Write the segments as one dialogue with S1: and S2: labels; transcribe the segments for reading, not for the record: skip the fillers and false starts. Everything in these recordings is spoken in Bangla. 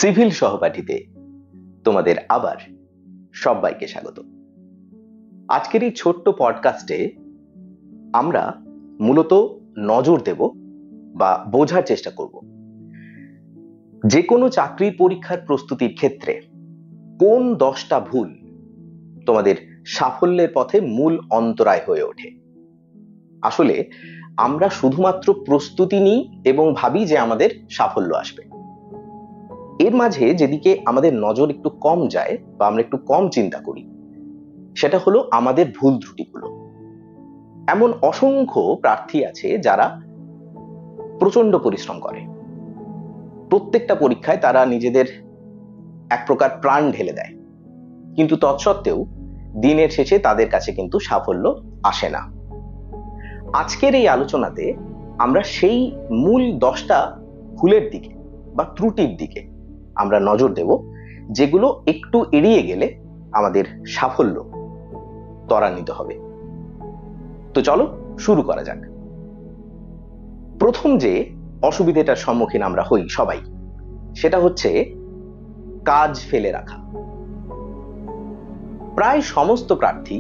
S1: সিভিল সহপাঠীতে তোমাদের আবার সবাইকে স্বাগত। আজকের এই ছোট্ট পডকাস্টে আমরা মূলত নজর দেব বা বোঝার চেষ্টা করব যে কোনো চাকরির পরীক্ষার প্রস্তুতির ক্ষেত্রে কোন 10টা ভুল তোমাদের সাফল্যের পথে মূল অন্তরায় হয়ে ওঠে। আসলে আমরা শুধুমাত্র প্রস্তুতি নিই এবং ভাবি যে আমাদের সাফল্য আসবে। এর মাঝে যেদিকে আমাদের নজর একটু কম যায় বা আমরা একটু কম চিন্তা করি সেটা হলো আমাদের ভুল ত্রুটিগুলো। এমন অসংখ্য প্রার্থী আছে যারা প্রচন্ড পরিশ্রম করে, প্রত্যেকটা পরীক্ষায় তারা নিজেদের এক প্রকার প্রাণ ঢেলে দেয়, কিন্তু তৎসত্ত্বেও দিনের শেষে তাদের কাছে কিন্তু সাফল্য আসে না। আজকের এই আলোচনাতে আমরা সেই মূল 10টা ভুলের দিকে বা ত্রুটির দিকে আমরা নজর দেব, যেগুলো একটু এড়িয়ে গেলে আমাদের সাফল্য ত্বরান্বিত হবে। তো চলো শুরু করা যাক। প্রথম যে অসুবিধাটার সম্মুখীন আমরা হই সবাই, সেটা হচ্ছে কাজ ফেলে রাখা। প্রায় সমস্ত প্রার্থী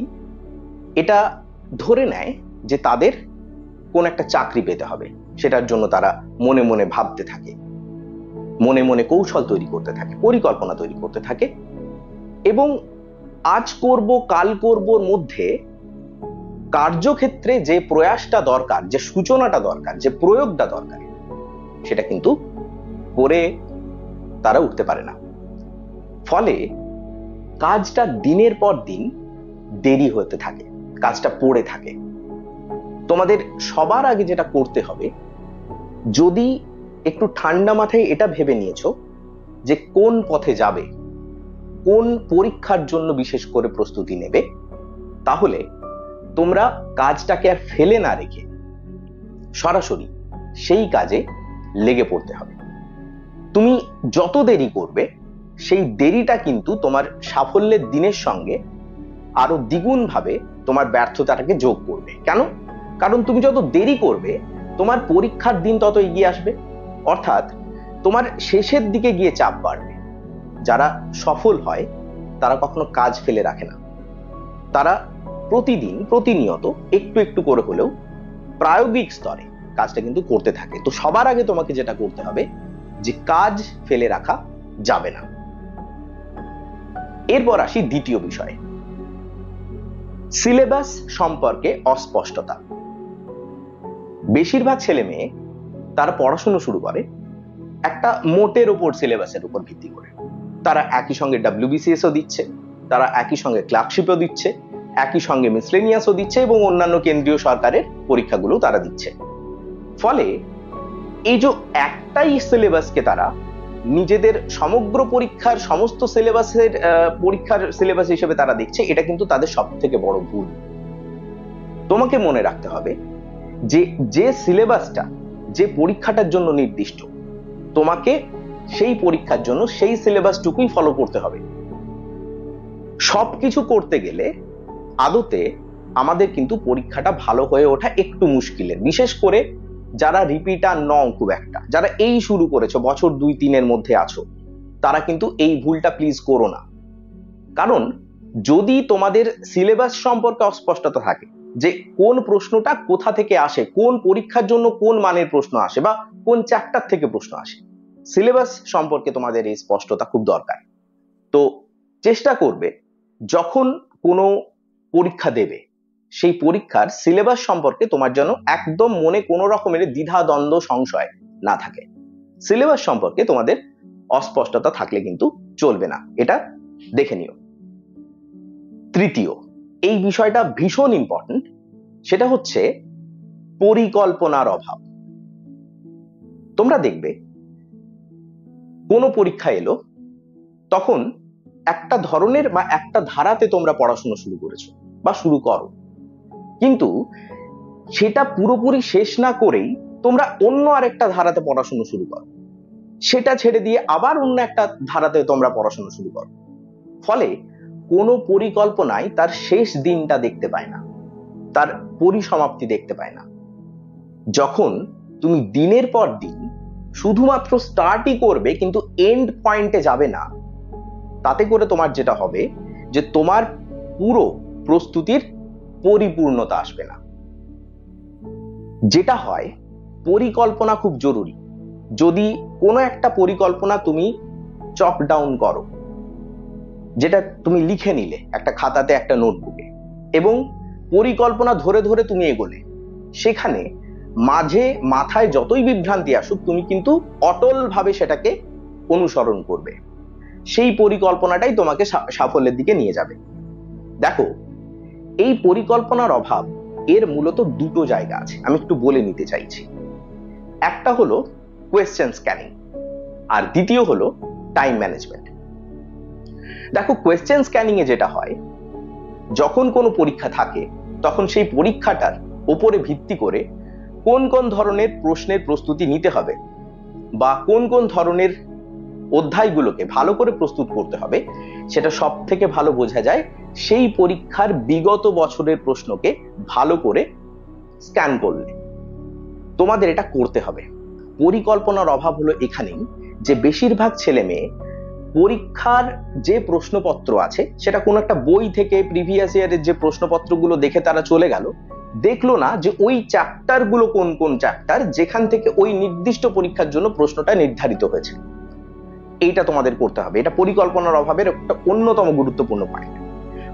S1: এটা ধরে নেয় যে তাদের কোন একটা চাকরি পেতে হবে, সেটার জন্য তারা মনে মনে ভাবতে থাকে, মনে মনে কৌশল তৈরি করতে থাকে, পরিকল্পনা তৈরি করতে থাকে এবং আজ করব কাল করবর মধ্যে কার্যক্ষেত্রে যে প্রয়াসটা দরকার, যে সূচনাটা দরকার, যে প্রয়োগটা দরকার, সেটা কিন্তু করে তারা উঠতে পারে না। ফলে কাজটা দিনের পর দিন দেরি হতে থাকে, কাজটা পড়ে থাকে। তোমাদের সবার আগে যেটা করতে হবে, যদি একটু ঠান্ডা মাথায় এটা ভেবে নিয়েছো যে কোন পথে যাবে, কোন পরীক্ষার জন্য বিশেষ করে প্রস্তুতি নেবে, তাহলে তোমরা কাজটাকে আর ফেলে না রেখে সরাসরি সেই কাজে লেগে পড়তে হবে। তুমি যত দেরি করবে সেই দেরিটা কিন্তু তোমার সাফল্যের দিনের সঙ্গে আরো দ্বিগুণ ভাবে তোমার ব্যর্থতাটাকে যোগ করবে। কেন? কারণ তুমি যত দেরি করবে তোমার পরীক্ষার দিন তত এগিয়ে আসবে, অর্থাৎ তোমার শেষের দিকে গিয়ে চাপ বাড়বে। যারা সফল হয় তারা কখনো কাজ ফেলে রাখে না, তারা প্রতিদিন প্রতিনিয়ত একটু একটু করে হলেও প্রায়োগিক স্তরে কাজটা কিন্তু করতে থাকে। তো সবার আগে তোমাকে যেটা করতে হবে যে কাজ ফেলে রাখা যাবে না। এরপর আসি দ্বিতীয় বিষয়ে, সিলেবাস সম্পর্কে অস্পষ্টতা। বেশিরভাগ ছেলে মেয়ে তারা পড়াশোনা শুরু করে একটা মোটের উপর, সিলেবাসের উপর ভিত্তি করে। তারা একই সঙ্গে WBCS ও দিচ্ছে, তারা একই সঙ্গে ক্লার্কশিপও দিচ্ছে, একই সঙ্গে মিসলেনিয়াসও দিচ্ছে এবং অন্যান্য কেন্দ্রীয় সরকারের পরীক্ষাগুলো তারা দিচ্ছে। ফলে এই যে একটাই সিলেবাসকে তারা নিজেদের সমগ্র পরীক্ষার সমস্ত সিলেবাসের পরীক্ষার সিলেবাস হিসেবে তারা দেখছে, এটা কিন্তু তাদের সব থেকে বড় ভুল। তোমাকে মনে রাখতে হবে যে যে সিলেবাসটা যে পরীক্ষাটার জন্য নির্দিষ্ট, তোমাকে সেই পরীক্ষার জন্য সেই সিলেবাসটুকুই ফলো করতে হবে। সবকিছু করতে গেলে আদতে আমাদের কিন্তু পরীক্ষাটা ভালো হয়ে ওঠা একটু মুশকিলের, বিশেষ করে যারা রিপিটার নও খুব একটা, যারা এই শুরু করেছো, বছর 2-3 মধ্যে আছো, তারা কিন্তু এই ভুলটা প্লিজ করো না। কারণ যদি তোমাদের সিলেবাস সম্পর্কে অস্পষ্টতা থাকে যে কোন প্রশ্নটা কোথা থেকে আসে, কোন পরীক্ষার জন্য কোন মানের প্রশ্ন আসে বা কোন চ্যাপ্টার থেকে প্রশ্ন আসে, সিলেবাস সম্পর্কে তোমাদের এই স্পষ্টতা খুব দরকার। তো চেষ্টা করবে যখন কোনো পরীক্ষা দেবে সেই পরীক্ষার সিলেবাস সম্পর্কে তোমার যেন একদম মনে কোনো রকমের দ্বিধা দ্বন্দ্ব সংশয় না থাকে। সিলেবাস সম্পর্কে তোমাদের অস্পষ্টতা থাকলে কিন্তু চলবে না, এটা দেখে নিও। তৃতীয়, এই বিষয়টা ভীষণ ইম্পর্টেন্ট, সেটা হচ্ছে পরিকল্পনার অভাব। তোমরা দেখবে কোনো পরীক্ষা এলো, তখন একটা ধরনের বা একটা ধারাতে তোমরা পড়াশোনা শুরু করেছো বা শুরু করো, কিন্তু সেটা পুরোপুরি শেষ না করেই তোমরা অন্য আরেকটা ধারাতে পড়াশোনা শুরু করো, সেটা ছেড়ে দিয়ে আবার অন্য একটা ধারাতে তোমরা পড়াশোনা শুরু করো। ফলে কোনো পরিকল্পনায় তার শেষ দিনটা দেখতে পায় না, তার পরিসমাপ্তি দেখতে পায় না। যখন তুমি দিনের পর দিন শুধুমাত্র স্টার্টই করবে কিন্তু এন্ড পয়েন্টে যাবে না, তাতে করে তোমার যেটা হবে যে তোমার পুরো প্রস্তুতির পরিপূর্ণতা আসবে না। যেটা হয়, পরিকল্পনা খুব জরুরি। যদি কোনো একটা পরিকল্পনা তুমি চক ডাউন করো, যেটা তুমি লিখে নিলে একটা খাতাতে, একটা নোটবুকে, এবং পরিকল্পনা ধরে ধরে তুমি এগোলে, সেখানে মাঝে মাথায় যতই বিভ্রান্তি আসুক তুমি কিন্তু অটল ভাবে সেটাকে অনুসরণ করবে। সেই পরিকল্পনাটাই তোমাকে সাফল্যের দিকে নিয়ে যাবে। দেখো, এই পরিকল্পনার অভাব এর মূলত দুটো জায়গা আছে, আমি একটু বলে নিতে চাইছি। একটা হলো কোয়েশ্চেন স্ক্যানিং, আর দ্বিতীয় হলো টাইম ম্যানেজমেন্ট। দেখো, কোয়েশ্চেন স্ক্যানিং এ যেটা হয়, যখন কোনো পরীক্ষা থাকে তখন সেই পরীক্ষাটার উপরে ভিত্তি করে কোন কোন ধরনের প্রশ্নের প্রস্তুতি নিতে হবে বা কোন কোন ধরনের অধ্যায়গুলোকে ভালো করে প্রস্তুত করতে হবে, সেটা সব থেকে ভালো বোঝা যায় সেই পরীক্ষার বিগত বছরের প্রশ্নকে ভালো করে স্ক্যান করলে। তোমাদের এটা করতে হবে। পরিকল্পনার অভাব হলো এখানেই যে বেশিরভাগ ছেলে মেয়ে পরীক্ষার যে প্রশ্নপত্র আছে সেটা কোনো একটা বই থেকে, প্রিভিয়াস ইয়ারের যে প্রশ্নপত্রগুলো দেখে তারা চলে গেল, দেখলো না যে ওই চ্যাপ্টার গুলো কোন কোন চ্যাপ্টার যেখান থেকে ওই নির্দিষ্ট পরীক্ষার জন্য প্রশ্নটা নির্ধারিত হয়েছে। এইটা তোমাদের করতে হবে। এটা পরিকল্পনার অভাবের একটা অন্যতম গুরুত্বপূর্ণ পয়েন্ট।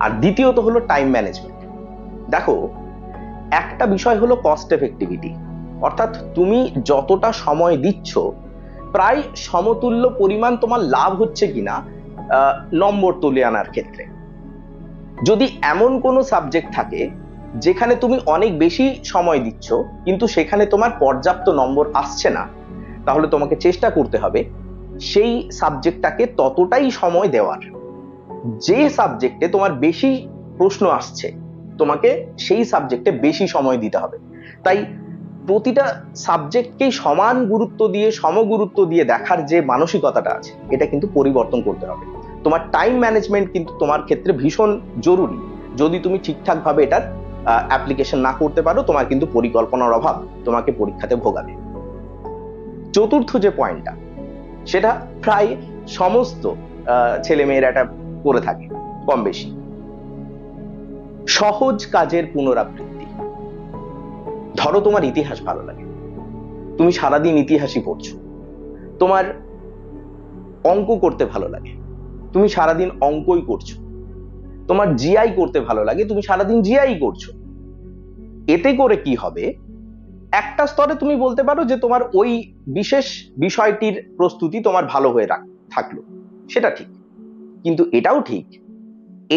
S1: আর দ্বিতীয়ত হলো টাইম ম্যানেজমেন্ট। দেখো, একটা বিষয় হলো কস্ট এফেক্টিভিটি, অর্থাৎ তুমি যতটা সময় দিচ্ছ প্রায় সমতুল্য পরিমাণ তোমার লাভ হচ্ছে কিনা নম্বর তুলে আনার ক্ষেত্রে। যদি এমন কোনো সাবজেক্ট থাকে যেখানে তুমি অনেক বেশি সময় দিচ্ছ কিন্তু সেখানে তোমার পর্যাপ্ত নম্বর আসছে না, তাহলে তোমাকে চেষ্টা করতে হবে সেই সাবজেক্টটাকে ততটাই সময় দেওয়ার। যে সাবজেক্টে তোমার বেশি প্রশ্ন আসছে তোমাকে সেই সাবজেক্টে বেশি সময় দিতে হবে। তাই প্রতিটা সাবজেক্টকেই সমান গুরুত্ব দিয়ে, সমগুরুত্ব দিয়ে দেখার যে মানসিকতাটা আছে, এটা কিন্তু পরিবর্তন করতে হবে। তোমার টাইম ম্যানেজমেন্ট কিন্তু তোমার ক্ষেত্রে ভীষণ জরুরি। যদি তুমি ঠিকঠাক ভাবে এটার অ্যাপ্লিকেশন না করতে পারো, তোমার কিন্তু পরিকল্পনার অভাব তোমাকে পরীক্ষাতে ভোগাবে। চতুর্থ যে পয়েন্টটা, সেটা প্রায় সমস্ত ছেলে মেয়েরা এটা করে থাকে কম বেশি, সহজ কাজের পুনরাবৃত্তি। ধরো, তোমার ইতিহাস ভালো লাগে, তুমি সারাদিন ইতিহাসই পড়ছো। তোমার অঙ্ক করতে ভালো লাগে, তুমি সারাদিন অঙ্কই করছো। তোমার জিআই করতে ভালো লাগে, তুমি সারাদিন জিআই করছো। এতে করে কি হবে, একটা স্তরে তুমি বলতে পারো যে তোমার ওই বিশেষ বিষয়টির প্রস্তুতি তোমার ভালো হয়ে থাকলো, সেটা ঠিক। কিন্তু এটাও ঠিক,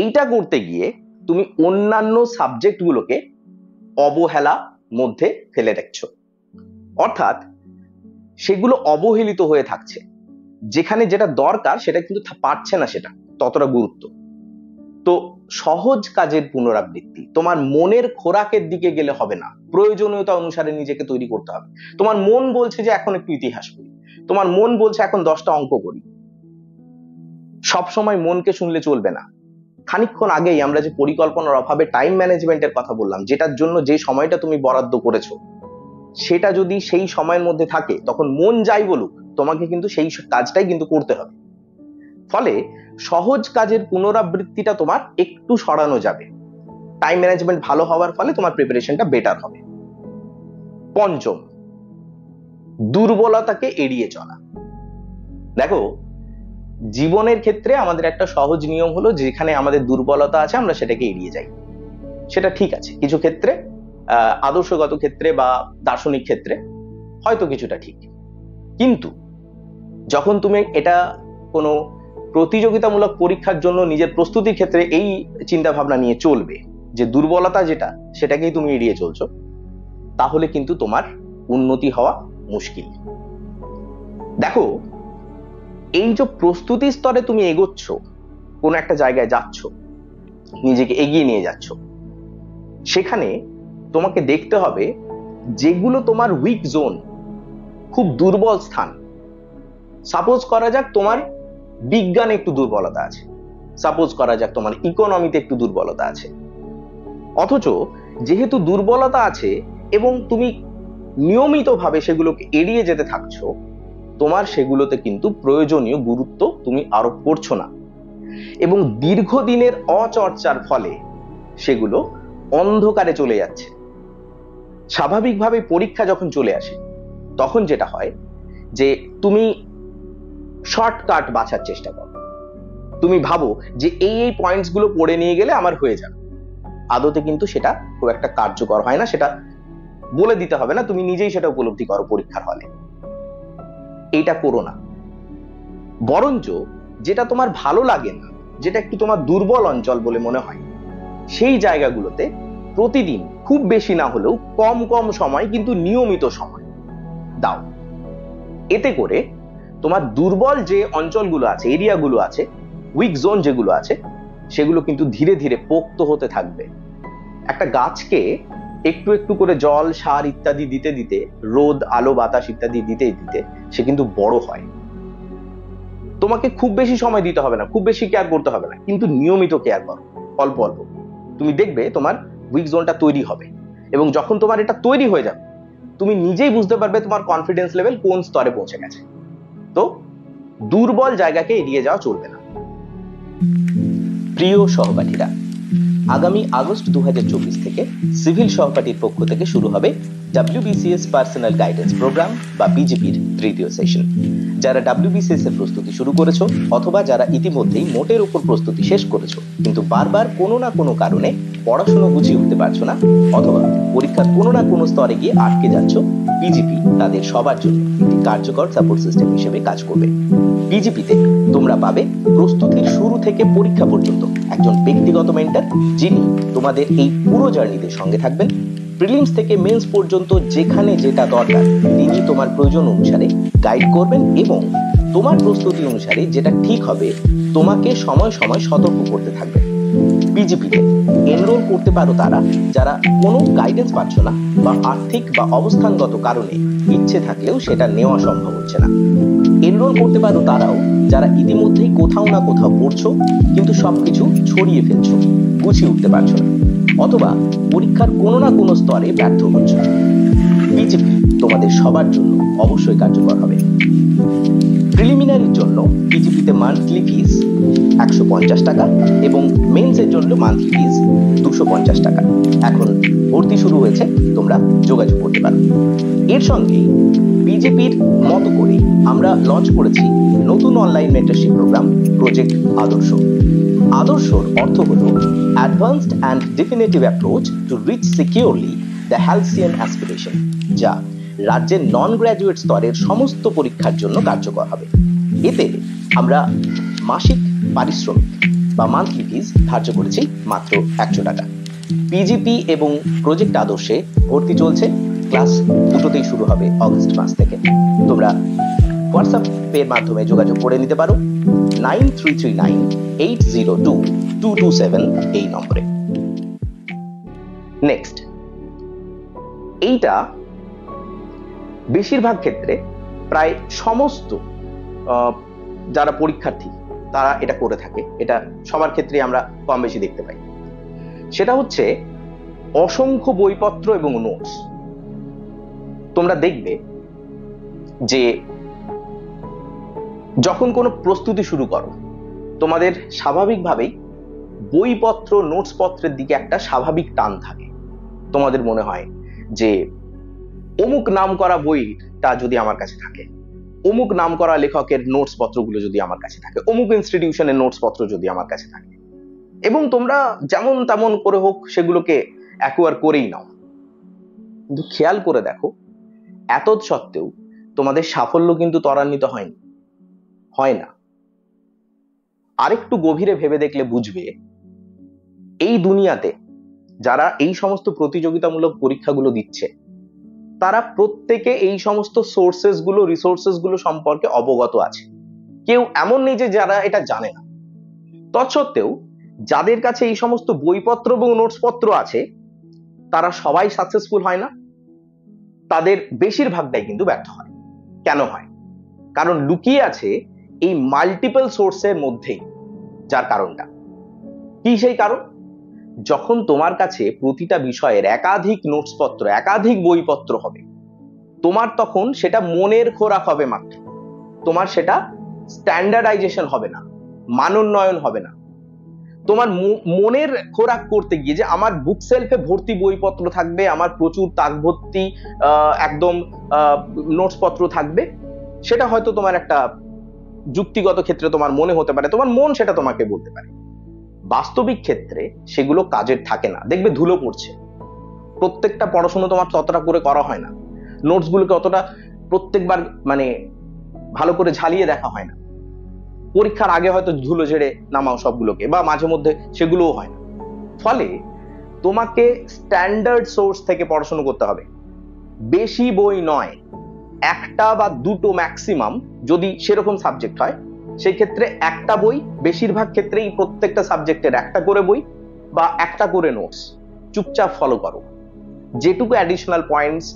S1: এইটা করতে গিয়ে তুমি অন্যান্য সাবজেক্টগুলোকে অবহেলা মধ্যে ফেলে রাখছো, অর্থাৎ সেগুলো অবহেলিত হয়ে থাকছে। যেখানে যেটা দরকার সেটা কিন্তু পাচ্ছে না সেটা ততটা গুরুত্ব। তো সহজ কাজের পুনরাবৃত্তি, তোমার মনের খোরাকের দিকে গেলে হবে না, প্রয়োজনীয়তা অনুসারে নিজেকে তৈরি করতে হবে। তোমার মন বলছে যে এখন একটু ইতিহাস পড়ি, তোমার মন বলছে এখন 10টা অঙ্ক করি। সবসময় মনকে শুনলে চলবে না। খানিকক্ষণ আগেই আমরা যে পরিকল্পনার অভাবে টাইম ম্যানেজমেন্টের কথা বললাম, যেটার জন্য যে সময়টা তুমি বরাদ্দ করেছো সেটা যদি সেই সময়ের মধ্যে থাকে, তখন মন যাই বলুক তোমাকে কিন্তু সেই কাজটাই কিন্তু করতে হবে। ফলে সহজ কাজের পুনরাবৃত্তিটা তোমার একটু সরানো যাবে। টাইম ম্যানেজমেন্ট ভালো হওয়ার ফলে তোমার প্রিপারেশনটা বেটার হবে। পঞ্চম, দুর্বলতাকে এড়িয়ে চলা। দেখো, জীবনের ক্ষেত্রে আমাদের একটা সহজ নিয়ম হলো, যেখানে আমাদের দুর্বলতা আছে আমরা সেটাকে এড়িয়ে যাই। সেটা ঠিক আছে, কিছু ক্ষেত্রে, আদর্শগত ক্ষেত্রে বা দার্শনিক ক্ষেত্রে হয়তো কিছুটা ঠিক। কিন্তু যখন তুমি এটা কোনো প্রতিযোগিতামূলক পরীক্ষার জন্য নিজের প্রস্তুতির ক্ষেত্রে এই চিন্তা ভাবনা নিয়ে চলবে যে দুর্বলতা যেটা সেটাকেই তুমি এড়িয়ে চলছো, তাহলে কিন্তু তোমার উন্নতি হওয়া মুশকিল। দেখো, এই যে প্রস্তুতি স্তরে তুমি এগোচ্ছ, কোনো একটা জায়গায় যাচ্ছ, নিজেকে এগিয়ে নিয়ে যাচ্ছ, সেখানে তোমাকে দেখতে হবে যেগুলো তোমার উইক জোন, খুব দুর্বল স্থান। সাপোজ করা যাক তোমার বিজ্ঞানে একটু দুর্বলতা আছে, সাপোজ করা যাক তোমার ইকোনমিতে একটু দুর্বলতা আছে, অথচ যেহেতু দুর্বলতা আছে এবং তুমি নিয়মিতভাবে সেগুলোকে এড়িয়ে যেতে থাকছো, তোমার সেগুলোতে কিন্তু প্রয়োজনীয় গুরুত্ব তুমি আরোপ করছো না, এবং দীর্ঘদিনের অচর্চার ফলে সেগুলো অন্ধকারে চলে যাচ্ছে। স্বাভাবিকভাবে পরীক্ষা যখন চলে আসে তখন যেটা হয় যে তুমি শর্টকাট বাছার চেষ্টা করো। তুমি ভাবো যে এই পয়েন্টস গুলো পড়ে নিয়ে গেলে আমার হয়ে যাবে। আদতে কিন্তু সেটা খুব একটা কার্যকর হয় না, সেটা বলে দিতে হবে না, তুমি নিজেই সেটা উপলব্ধি করো পরীক্ষার হলে। এইটা করো না, বরঞ্চ যেটা তোমার ভালো লাগে না, যেটা একটু তোমার দুর্বল অঞ্চল বলে মনে হয়, সেই জায়গাগুলোতে প্রতিদিন খুব বেশি না হলেও কম কম সময় কিন্তু নিয়মিত সময় দাও। এতে করে তোমার দুর্বল যে অঞ্চলগুলো আছে, এরিয়াগুলো আছে, উইক জোন যেগুলো আছে, সেগুলো কিন্তু ধীরে ধীরে পোক্ত হতে থাকবে। একটা গাছকে একটু একটু করে জল, সার ইত্যাদি দিতে দিতে, রোদ, আলো, বাতাস ইত্যাদি দিতে দিতে সে কিন্তু বড় হয়। তোমাকে খুব বেশি সময় দিতে হবে না, খুব বেশি কেয়ার করতে হবে না, কিন্তু নিয়মিত কেয়ার করো, অল্প অল্প। তুমি দেখবে তোমার উইক জোনটা তৈরি হবে, এবং যখন তোমার এটা তৈরি হয়ে যাবে তুমি নিজেই বুঝতে পারবে তোমার কনফিডেন্স লেভেল কোন স্তরে পৌঁছে গেছে। তো দুর্বল জায়গাকে এড়িয়ে যাওয়া চলবে না। প্রিয় সহপাঠীরা, আগামী আগস্ট 2024 থেকে সিভিল সহপাঠীর পক্ষ থেকে শুরু হবে WBCS পার্সোনাল গাইডেন্স প্রোগ্রাম বা পিজিপির তৃতীয় সেশন। যারা WBCS এর প্রস্তুতি শুরু করেছো, অথবা যারা ইতিমধ্যেই মোটের উপর প্রস্তুতি শেষ করেছো কিন্তু বারবার কোনো না কোনো কারণে পড়াশোনা গুছিয়ে উঠতে পারছো না, অথবা পরীক্ষার কোনো না কোনো স্তরে গিয়ে আটকে যাচ্ছ, পিজিপি তাদের সবার জন্য একটি কার্যকর সাপোর্ট সিস্টেম হিসেবে কাজ করবে। পিজিপিতে তোমরা পাবে প্রস্তুতির শুরু থেকে পরীক্ষা পর্যন্ত একজন ব্যক্তিগত মেন্টর, যিনি তোমাদের এই পুরো জার্নিতে সঙ্গে থাকবেন। প্রিলিমস থেকে মেন্স পর্যন্ত যেখানে যেটা দরকার তিনি তোমার প্রয়োজন অনুসারে গাইড করবেন, এবং তোমার প্রস্তুতি অনুসারে যেটা ঠিক হবে তোমাকে সময় সময় সতর্ক করতে থাকবে। পিজিপিতে এনরোল করতে পারো তারা যারা কোনো গাইডেন্স পাচ্ছ না, বা আর্থিক বা অবস্থানগত কারণে ইচ্ছে থাকলেও সেটা নেওয়া সম্ভব হচ্ছে না। এনরোল করতে পারো তারাও যারা ইতিমধ্যেই কোথাও না কোথাও পড়ছো কিন্তু সবকিছু ছড়িয়ে ফেলছো, গুছিয়ে উঠতে পারছো না, অথবা পরীক্ষার কোনো না কোনো স্তরে ব্যর্থ হচ্ছ। পিজিপি তোমাদের সবার জন্য অবশ্যই কার্যকর হবে। প্রিলিমিনারির জন্য পিজিপিতে মান্থলি ফিস 150 টাকা এবং মেন্সের জন্য মান্থলি ফিস 250 টাকা। এখন ভর্তি শুরু হয়েছে, তোমরা যোগাযোগ করতে পারো। এর সঙ্গে পিজিপির মতো করে আমরা লঞ্চ করেছি নতুন অনলাইন মেন্টরশিপ প্রোগ্রাম প্রজেক্ট আদর্শ। আদর্শর অর্থ হলো advanced and definitive approach to reach securely the halcyon aspiration, যা রাজ্যের নন গ্র্যাজুয়েট স্তরের সমস্ত পরীক্ষার জন্য কার্যকর হবে। এতে আমরা মাসিক পারিশ্রমিক বা মান্থলি ফিস ধার্য করেছি মাত্র 100 টাকা। পিজিপি এবং প্রজেক্ট আদর্শে ভর্তি চলছে, ক্লাস দুটোতেই শুরু হবে অগস্ট মাস থেকে। তোমরা হোয়াটসঅ্যাপের মাধ্যমে যোগাযোগ করে নিতে পারো 9339802227 এই নম্বরে। নেক্সট, এইটা বেশিরভাগ ক্ষেত্রে প্রায় সমস্ত যারা পরীক্ষার্থী তারা এটা করে থাকে, এটা সবার ক্ষেত্রে আমরা কম বেশি দেখতে পাই। সেটা হচ্ছে অসংখ্য বইপত্র এবং নোটস। তোমরা দেখবে যে যখন কোনো প্রস্তুতি শুরু করো তোমাদের স্বাভাবিকভাবেই বইপত্র, নোটস পত্রের দিকে একটা স্বাভাবিক টান থাকে। তোমাদের মনে হয় যে অমুক নাম করা বইটা যদি আমার কাছে থাকে, অমুক নাম করা লেখকের নোটস পত্রগুলো যদি আমার কাছে থাকে, অমুক ইনস্টিটিউশনের নোটস পত্র যদি আমার কাছে থাকে, এবং তোমরা যেমন তেমন করে হোক সেগুলোকে অ্যাকোয়ার করেই নাও। কিন্তু খেয়াল করে দেখো, এত সত্ত্বেও তোমাদের সাফল্য কিন্তু ত্বরান্বিত হয় না। আরেকটু গভীরে ভেবে দেখলে বুঝবে, এই দুনিয়াতে যারা এই সমস্ত প্রতিযোগিতামূলক পরীক্ষাগুলো দিচ্ছে তারা প্রত্যেকে এই সমস্ত রিসোর্সেস গুলো সম্পর্কে অবগত আছে। কেউ এমন নেই যে যারা এটা জানে না। তৎসত্ত্বেও যাদের কাছে এই সমস্ত বইপত্র এবং নোটস পত্র আছে তারা সবাই সাকসেসফুল হয় না, তাদের বেশিরভাগটাই কিন্তু ব্যর্থ হয়। কেন হয়? কারণ লুকিয়ে আছে এই মাল্টিপল সোর্সের মধ্যেই। যার কারণটা কি? সেই কারণ, যখন তোমার কাছে প্রতিটা বিষয়ের একাধিক নোটস পত্র, একাধিক বইপত্র হবে, তোমার তখন সেটা মনের খোরাক হবে মাত্র। তোমার সেটা স্ট্যান্ডার্ডাইজেশন হবে না, মানোন্নয়ন হবে না। তোমার মনের খোরাক করতে গিয়ে যে আমার বুক সেলফে ভর্তি বইপত্র থাকবে, আমার প্রচুর তাক ভর্তি একদম নোটস পত্র থাকবে, সেটা হয়তো তোমার একটা যুক্তিগত ক্ষেত্রে তোমার মনে হতে পারে, তোমার মন সেটা তোমাকে বলতে পারে। বাস্তবিক ক্ষেত্রে সেগুলো কাজের থাকে না। দেখবে ধুলো পড়ছে, প্রত্যেকটা পড়াশোনা তোমার ততটা করে করা হয় না, নোটস গুলোকে অতটা প্রত্যেকবার মানে ভালো করে ঝালিয়ে দেখা হয় না। পরীক্ষার আগে হয়তো ধুলো ঝেড়ে নামাও সবগুলোকে, বা মাঝে মধ্যে সেগুলোও হয় না। ফলে তোমাকে স্ট্যান্ডার্ড সোর্স থেকে পড়াশোনা করতে হবে, বেশি বই নয়, একটা বা দুটো ম্যাক্সিমাম, যদি সেরকম সাবজেক্ট হয় সেই ক্ষেত্রে একটা বই, বেশিরভাগ ক্ষেত্রেই প্রত্যেকটা সাবজেক্টের একটা করে বই বা একটা করে নোটস চুপচাপ ফলো করো। যেটুকু অ্যাডিশনাল পয়েন্টস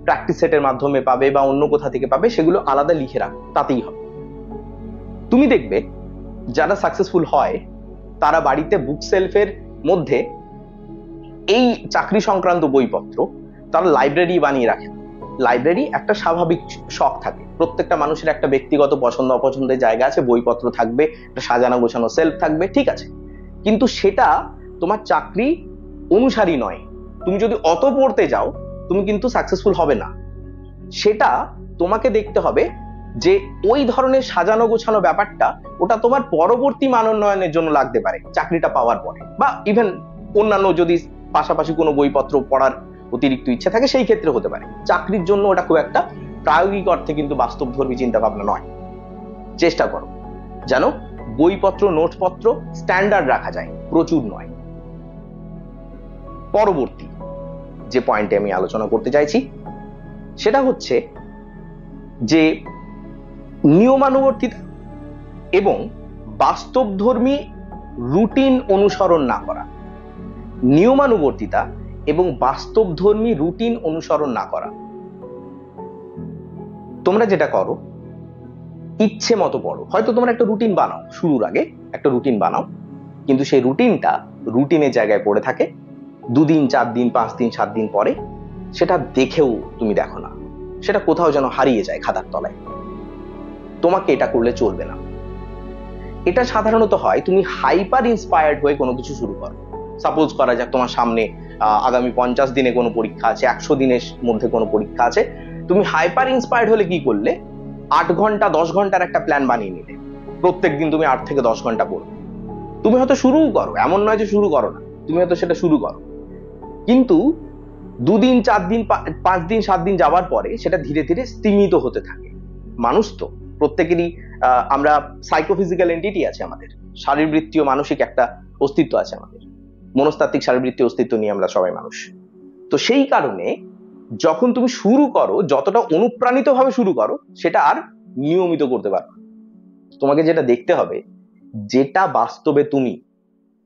S1: প্র্যাকটিস সেটের মাধ্যমে পাবে বা অন্য কোথা থেকে পাবে সেগুলো আলাদা লিখে রাখো, তাতেই হবে। তুমি দেখবে যারা সাকসেসফুল হয় তারা বাড়িতে বুক সেলফের মধ্যে এই চাকরি সংক্রান্ত বইপত্র তারা লাইব্রেরি বানিয়ে রাখেন। লাইব্রেরি একটা স্বাভাবিক শখ থাকে, প্রত্যেকটা মানুষের একটা ব্যক্তিগত পছন্দ অপছন্দের জায়গা আছে, বইপত্র থাকবে, একটা সাজানো গোছানো সেলফ থাকবে, ঠিক আছে, কিন্তু সেটা তোমার চাকরি অনুসারী নয়। তুমি যদি অত পড়তে যাও তুমি কিন্তু সাকসেসফুল হবে না। সেটা তোমাকে দেখতে হবে যে ওই ধরনের সাজানো গোছানো ব্যাপারটা ওটা তোমার পরবর্তী মানোন্নয়নের জন্য লাগতে পারে চাকরিটা পাওয়ার পরে, বা ইভেন অন্যান্য যদি পাশাপাশি কোনো বইপত্র পড়ার অতিরিক্ত ইচ্ছা থাকে সেই ক্ষেত্রে হতে পারে। চাকরির জন্য ওটা খুব একটা প্রায়োগিক অর্থে কিন্তু বাস্তবধর্মী চিন্তা ভাবনা নয়। চেষ্টা করো যেন বইপত্র নোটপত্র স্ট্যান্ডার্ড রাখা যায়, প্রচুর নয়। পরবর্তী যে পয়েন্টে আমি আলোচনা করতে চাইছি সেটা হচ্ছে যে নিয়মানুবর্তিতা এবং বাস্তবধর্মী রুটিন অনুসরণ না করা। নিয়মানুবর্তিতা এবং বাস্তবধর্মী রুটিন অনুসরণ না করা। তোমরা যেটা করো ইচ্ছে মতো পড়ো, হয়তো তোমরা একটা রুটিন বানাও, শুরুর আগে একটা রুটিন বানাও, কিন্তু সেই রুটিনটা রুটিনের জায়গায় পড়ে থাকে, 2 দিন 4 দিন 5 দিন 7 দিন পরে সেটা দেখেও তুমি দেখো না, সেটা কোথাও যেন হারিয়ে যায় খাতার তলায়। তোমাকে এটা করলে চলবে না। এটা সাধারণত হয় তুমি হাইপার ইন্সপায়ার্ড হয়ে কোনো কিছু শুরু করো। সাপোজ করা যাক তোমার সামনে আগামী 50 দিনে কোনো পরীক্ষা আছে, 100 দিনের মধ্যে কোনো পরীক্ষা আছে, তুমি হাইপার ইন্সপায়ার্ড হলে কি করলে, 8 ঘন্টা 10 ঘন্টার একটা প্ল্যান বানিয়ে নিলে, প্রত্যেকদিন তুমি 8 থেকে 10 ঘন্টা পড়বে। তুমি হয়তো শুরুও করো, এমন নয় যে শুরু করো না, তুমি হয়তো সেটা শুরু করো, কিন্তু 2 দিন 4 দিন 5 দিন 7 দিন যাওয়ার পরে সেটা ধীরে ধীরে স্তিমিত হতে থাকে। মানুষ তো প্রত্যেকেরই আমরা সাইকোফিজিক্যাল এন্টিটি আছে, আমাদের শারীরবৃত্তীয় মানসিক একটা অস্তিত্ব আছে, আমাদের মনস্তাত্ত্বিক শারীরবৃত্তীয় অস্তিত্ব নিয়ে আমরা সবাই মানুষ। তো সেই কারণে যখন তুমি শুরু করো, যতটা অনুপ্রাণিত ভাবে শুরু করো সেটা আর নিয়মিত করতে পারো। তোমাকে যেটা দেখতে হবে, যেটা বাস্তবে তুমি,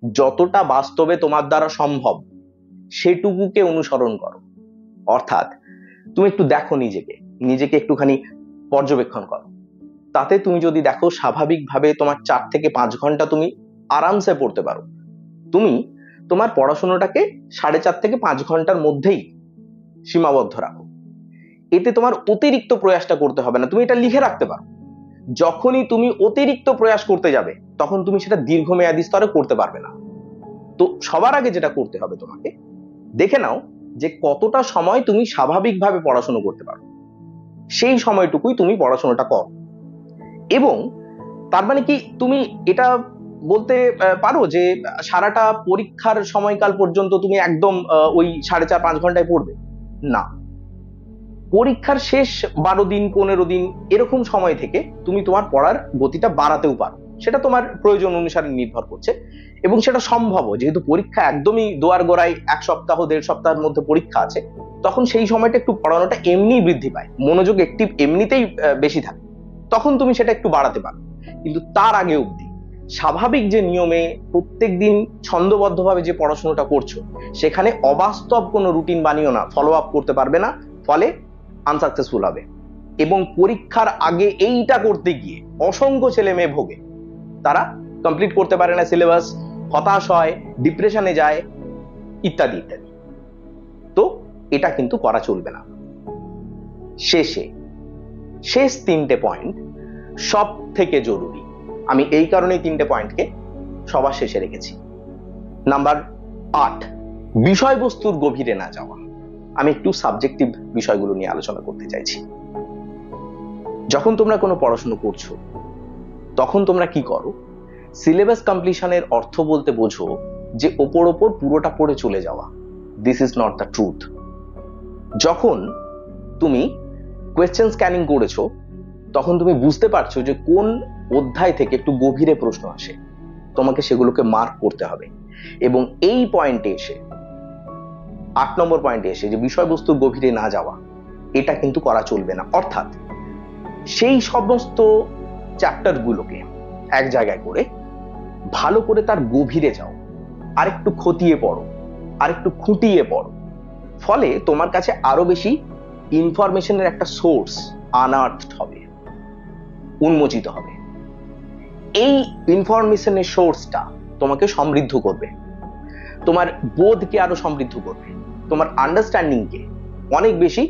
S1: যতটা বাস্তবে তোমার দ্বারা সম্ভব সেটুকুকে অনুসরণ করো। অর্থাৎ তুমি একটু দেখো নিজেকে একটুখানি পর্যবেক্ষণ করো। তাতে তুমি যদি দেখো স্বাভাবিকভাবে তোমার 4 থেকে 5 ঘন্টা তুমি আরামসে পড়তে পারো, তুমি তোমার পড়াশোনাটাকে 4.5 থেকে 5 ঘন্টার মধ্যেই সীমাবদ্ধ রাখো। এতে তোমার অতিরিক্ত প্রয়াসটা করতে হবে না, তুমি এটা লিখে রাখতে পারো। যখনই তুমি অতিরিক্ত প্রয়াস করতে যাবে তখন তুমি সেটা দীর্ঘমেয়াদী স্তরে করতে পারবে না। তো সবার আগে যেটা করতে হবে, তোমাকে দেখে নাও যে কতটা সময় তুমি স্বাভাবিকভাবে পড়াশোনা করতে পারো, সেই সময়টুকুই তুমি পড়াশোনাটা করো। এবং তার মানে কি তুমি এটা বলতে পারো যে সারাটা পরীক্ষার সময়কাল পর্যন্ত তুমি একদম ওই 4.5-5 ঘন্টায় পড়বে? না, পরীক্ষার শেষ 12 দিন 15 দিন এরকম সময় থেকে তুমি তোমার পড়ার গতিটা বাড়াতেও পারো, সেটা তোমার প্রয়োজন অনুসারে নির্ভর করছে। এবং সেটা সম্ভব, যেহেতু পরীক্ষা একদমই দোয়ার গোড়ায় 1 সপ্তাহ 1.5 সপ্তাহের মধ্যে পরীক্ষা আছে, তখন সেই সময়টা একটু পড়ানোটা এমনিই বৃদ্ধি পায়, মনোযোগ একটি এমনিতেই বেশি থাকে, তখন তুমি সেটা একটু বাড়াতে পারো। কিন্তু তার আগে অবধি স্বাভাবিক যে নিয়মে প্রত্যেকদিন ছন্দবদ্ধভাবে যে পড়াশোনাটা করছো, সেখানে অবাস্তব কোনো রুটিন বানিও না, ফলো আপ করতে পারবে না, ফলে আনসাকসেসফুল হবে। এবং পরীক্ষার আগে এইটা করতে গিয়ে অসংখ্য ছেলে মেয়ে ভোগে, তারা কমপ্লিট করতে পারে না সিলেবাস, হতাশ হয়, ডিপ্রেশনে যায়, ইত্যাদি ইত্যাদি। তো এটা কিন্তু করা চলবে না। শেষ 3টে পয়েন্ট। সব থেকে জরুরি। আমি এই কারণেই 3টে পয়েন্টকে সবার শেষে রেখেছি। নাম্বার 8, বিষয়বস্তুর গভীরে না যাওয়া। আমি একটু সাবজেক্টিভ বিষয়গুলো নিয়ে আলোচনা করতে চাইছি। যখন তোমরা কোনো পড়াশোনা করছো তখন তোমরা কি করো, সিলেবাস কমপ্লিশনের অর্থ বলতে বোঝো যে ওপর ওপর পুরোটা পড়ে চলে যাওয়া। This is not the truth. যখন তুমি কোয়েশ্চেন স্ক্যানিং করেছো তখন তুমি বুঝতে পারছো যে কোন অধ্যায় থেকে একটু গভীরে প্রশ্ন আসে, তোমাকে সেগুলোকে মার্ক করতে হবে। এবং এই পয়েন্টে এসে 8 নম্বর পয়েন্টে এসে যে বিষয়বস্তুর গভীরে না যাওয়া, এটা কিন্তু করা চলবে না। অর্থাৎ সেই সমস্ত চ্যাপ্টার গুলোকে এক জায়গায় করে ভালো করে তার গভীরে যাও, আরেকটু খতিয়ে পড়ো, আরেকটু খুঁটিয়ে পড়ো। ফলে তোমার কাছে আরো বেশি ইনফরমেশনের একটা সোর্স আনআর্থড হবে, উন্মোচিত হবে। এই ইনফরমেশনের সোর্সটা তোমাকে সমৃদ্ধ করবে, তোমার বোধকে আরো সমৃদ্ধ করবে, তোমার আন্ডারস্ট্যান্ডিংকে অনেক বেশি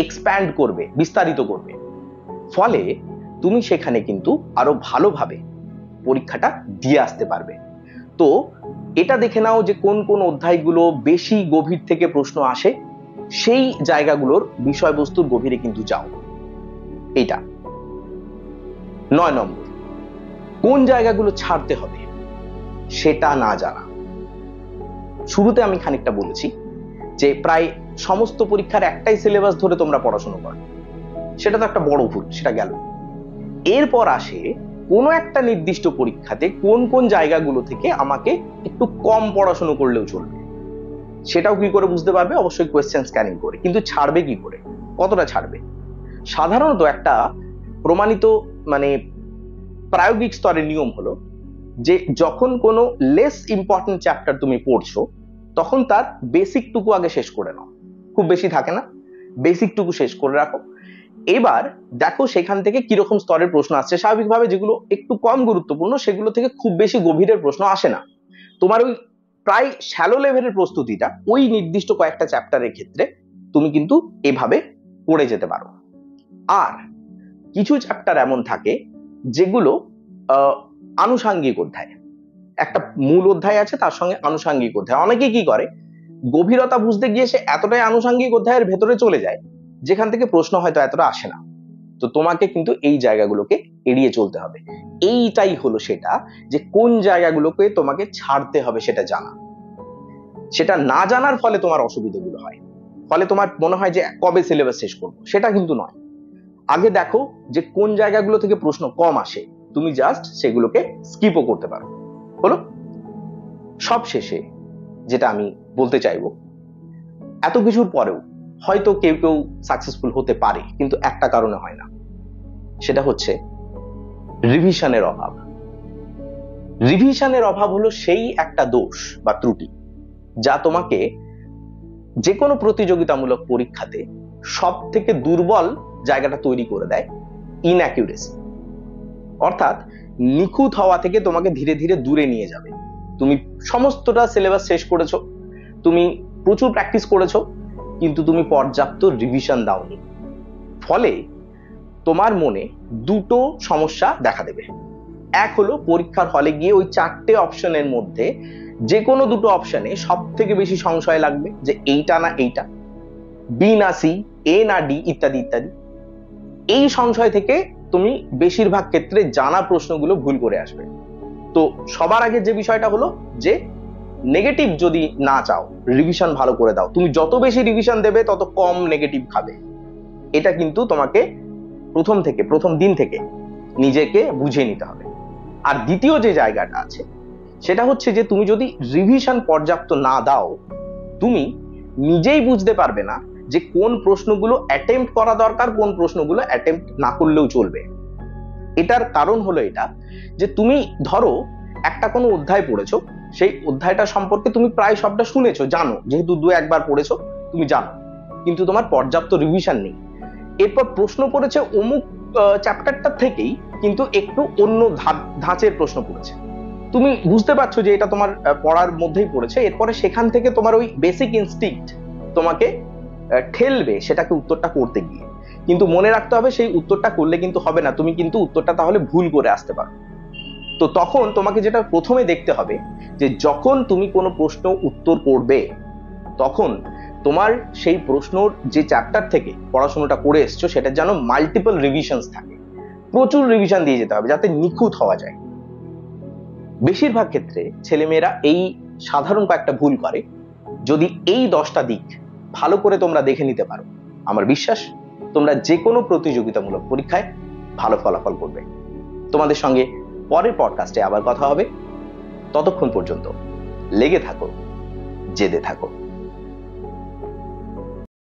S1: এক্সপ্যান্ড করবে, বিস্তারিত করবে। ফলে তুমি সেখানে কিন্তু আরো ভালোভাবে পরীক্ষাটা দিয়ে আসতে পারবে। তো এটা দেখে নাও যে কোন কোন অধ্যায়গুলো বেশি গভীর থেকে প্রশ্ন আসে, সেই জায়গাগুলোর বিষয়বস্তুর গভীরে কিন্তু যাও। এইটা 9 নম্বর, কোন জায়গাগুলো ছাড়তে হবে সেটা না জানা। শুরুতে আমি খানিকটা বলেছি যে প্রায় সমস্ত পরীক্ষার একটাই সিলেবাস ধরে তোমরা পড়াশোনা করো, সেটা তো একটা বড় ভুল, সেটা গেল। এরপর আসে কোনো একটা নির্দিষ্ট পরীক্ষাতে কোন কোন জায়গাগুলো থেকে আমাকে একটু কম পড়াশোনা করলেও চলবে, সেটাও কি করে বুঝতে পারবে? অবশ্যই কোয়েশ্চেন স্ক্যানিং করে। কিন্তু ছাড়বে কি করে, কতটা ছাড়বে? সাধারণত একটা প্রমাণিত মানে প্রায়োগিক স্তরের নিয়ম হলো যে যখন কোনো লেস ইম্পর্টেন্ট চ্যাপ্টার তুমি পড়ছো তখন তার বেসিকটুকু আগে শেষ করে নাও। খুব বেশি থাকে না, বেসিকটুকু শেষ করে রাখো। এবার দেখো সেখান থেকে কিরকম স্তরের প্রশ্ন আসছে। স্বাভাবিকভাবে যেগুলো একটু কম গুরুত্বপূর্ণ সেগুলো থেকে খুব বেশি গভীরের প্রশ্ন আসে না। তোমার ওই প্রায় শ্যালো লেভেলের প্রস্তুতিটা ওই নির্দিষ্ট কয়েকটা চ্যাপ্টারের ক্ষেত্রে তুমি কিন্তু এভাবে পড়ে যেতে পারো। আর কিছু চ্যাপ্টার এমন থাকে যেগুলো আনুষাঙ্গিক অধ্যায়, একটা মূল অধ্যায় আছে তার সঙ্গে আনুষাঙ্গিক অধ্যায়। অনেকে কি করে, গভীরতা বুঝতে গিয়ে সে এতটাই আনুষাঙ্গিক অধ্যায়ের ভেতরে চলে যায় যেখান থেকে প্রশ্ন হয়তো এতটা আসে না। তো তোমাকে কিন্তু এই জায়গাগুলোকে এড়িয়ে চলতে হবে। এইটাই হলো সেটা যে কোন জায়গাগুলোকে তোমাকে ছাড়তে হবে সেটা জানা। সেটা না জানার ফলে তোমার অসুবিধাগুলো হয়, ফলে তোমার মনে হয় যে কবে সিলেবাস শেষ করবো, সেটা কিন্তু নয়। আগে দেখো যে কোন জায়গাগুলো থেকে প্রশ্ন কম আসে, তুমি জাস্ট সেগুলোকে স্কিপও করতে পারো। হলো? সব শেষে যেটা আমি বলতে চাইবো, এত কিছুর পরেও হয়তো কেউ কেউ সাকসেসফুল হতে পারে, কিন্তু একটা কারণে হয় না, সেটা হচ্ছে রিভিশনের অভাব। রিভিশনের অভাব হলো সেই একটা দোষ বা ত্রুটি যা তোমাকে যে কোনো প্রতিযোগিতামূলক পরীক্ষাতে সব থেকে দুর্বল জায়গাটা তৈরি করে দেয়, ইনঅ্যাকিউরেসি। অর্থাৎ নিখুঁত হওয়া থেকে তোমাকে ধীরে ধীরে দূরে নিয়ে যাবে। তুমি সমস্তটা সিলেবাস শেষ করেছো, তুমি প্রচুর প্র্যাকটিস করেছো, কিন্তু তুমি পর্যাপ্ত রিভিশন দাওনি। ফলে তোমার মনে দুটো সমস্যা দেখা দেবে। এক হলো পরীক্ষার হলে গিয়ে ওই 4টে অপশনের মধ্যে যে কোনো দুটো অপশনে সব থেকে বেশি সংশয় লাগবে যে এইটা না এইটা, বি না সি, এ না ডি, ইত্যাদি ইত্যাদি। এই সংশয় থেকে তুমি বেশিরভাগ ক্ষেত্রে জানা প্রশ্নগুলো ভুল করে আসবে। তো সবার আগে যে বিষয়টা হলো যে নেগেটিভ যদি না চাও, রিভিশন ভালো করে দাও। তুমি যত বেশি রিভিশন দেবে তত কম নেগেটিভ খাবে। এটা কিন্তু তোমাকে প্রথম দিন থেকে নিজেকে বুঝিয়ে নিতে হবে। আর দ্বিতীয় যে জায়গাটা আছে সেটা হচ্ছে যে তুমি যদি রিভিশন পর্যাপ্ত না দাও, তুমি নিজেই বুঝতে পারবে না যে কোন প্রশ্নগুলো অ্যাটেম্প্ট করা দরকার, কোন প্রশ্নগুলো অ্যাটেম্প্ট না করলেও চলবে। এটার কারণ হলো এটা যে তুমি ধরো একটা কোনো অধ্যায় পড়েছো, সেই অধ্যায়টা সম্পর্কে তুমি প্রায় সবটা শুনেছো, জানো, যেহেতু 2-1 পড়েছো তুমি জানো, কিন্তু তোমার পর্যাপ্ত রিভিশন নেই। এরপর প্রশ্ন পড়েছে অমুক চ্যাপ্টারটা থেকেই, কিন্তু একটু অন্য ধাঁচের প্রশ্ন পড়েছে। তুমি বুঝতে পারছো যে এটা তোমার পড়ার মধ্যেই পড়েছে, এরপরে সেখান থেকে তোমার ওই বেসিক ইনস্টিংক্ট তোমাকে ঠেলবে সেটাকে উত্তরটা করতে গিয়ে। কিন্তু মনে রাখতে হবে সেই উত্তরটা করলে কিন্তু হবে না, তুমি কিন্তু উত্তরটা তাহলে ভুল করে আসতে পারো। তো তখন তোমাকে যেটা প্রথমে দেখতে হবে যে যখন তুমি কোনো প্রশ্ন উত্তর করবে তখন তোমার সেই প্রশ্নর যে চ্যাপ্টার থেকে পড়াশোনাটা করে এসছো সেটা যেন মাল্টিপল রিভিশনস থাকে, প্রচুর রিভিশন দিয়ে যেতে হবে যাতে নিখুঁত হওয়া যায়। বেশিরভাগ ক্ষেত্রে ছেলেমেয়েরা এই সাধারণ কয়েকটা ভুল করে। যদি এই 10টা দিক ভালো করে তোমরা দেখে নিতে পারো, আমার বিশ্বাস তোমরা যে কোনো প্রতিযোগিতামূলক পরীক্ষায় ভালো ফলাফল করবে। তোমাদের সঙ্গে পরের পডকাস্টে আবার কথা হবে। ততক্ষণ পর্যন্ত লেগে থাকো, জেদে থাকো।